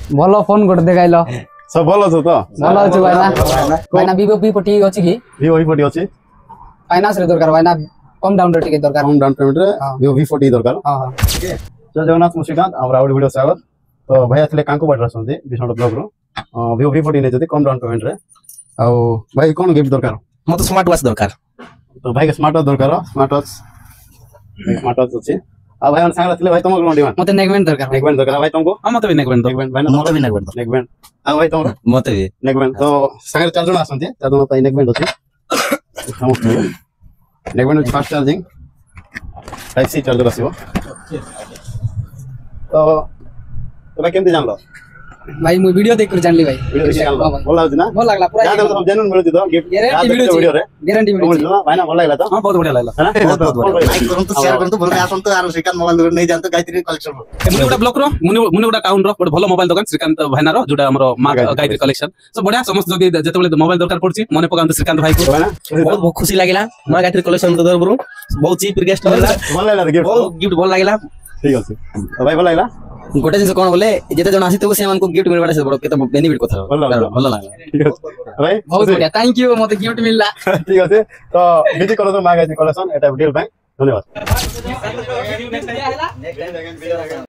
ଭଲ ଫୋନ ଗୋଟେ ଦେଖାଇଲ सब भल अछ तो ଭଲ ଅଛି ଭାଇନା Vivo V40 ଅଛି କି Vivo V40 अछि फाइनांस रे दरकार भाइना कम डाउन रे टिके दरकार कम डाउन पेमेंट रे Vivo V40 दरकार हां हां जय जगन्नाथ मुश्रीकांत और आउट वीडियो स्वागत तो भाई आथले कांको बाटर आसंती बिसंड ब्लॉग रो Vivo V40 ने जति कम डाउन पेमेंट रे आ भाई कोन गिफ्ट दरकार मते स्मार्ट वॉच दरकार तो भाई के स्मार्ट वॉच दरकार स्मार्ट वॉच अछि आ भाई अन सांगला थले भाई तुमको कोन डिमांड मते नेकबैंड दरकार भाई तुमको मते भी नेकबैंड भाई मते भी नेकबैंड आ भाई तुमको मते भी नेकबैंड तो सांगला चार जण आसंती चार जण पाई नेकबैंड अछि neckband fast charging type C charger आसीबो तो भाई केमती जानलो भाई मु वीडियो देख कर जानली भाई भल लागछ ना भल लागला पूरा याद मतलब जेन्युइन मिलुती तो गिफ्ट वीडियो रे गारंटी मिलुची भाई ना भल लागला तो हां बहुत बढ़िया लागला है ना बहुत बढ़िया लाइक करन तो शेयर करन तो भल आसन तो आरो श्रीकांत मोबाइल दुकान नहीं जानतो गायत्री कलेक्शन मुनि गुडा ब्लॉक रो मुनि गुडा टाउन रो भलो मोबाइल दुकान श्रीकांत भाईना रो जोडा हमरो मा गायत्री कलेक्शन सब बढ़िया समस्त जदी जेतेबेले मोबाइल दरकार पड़ची मने पकांत श्रीकांत भाई को बहुत खुशी लागला मा गायत्री कलेक्शन तो दरबरु बहुत चीप गेस्ट होला भल लागला गिफ्ट बहुत गिफ्ट भल लागला ठीक अछि भाई भल लागला गोटे जिंस कोन बोले जेते जण आसी तो से हमन को गिफ्ट मिलबाडा से बड़ केते बेनिफिट कथा भल लागला ठीक अछि भाई बहुत बढ़िया थैंक यू मते गिफ्ट मिलला ठीक अछि तो विजिट करो तो मागायत्री कलेक्शन एटा डील भाई धन्यवाद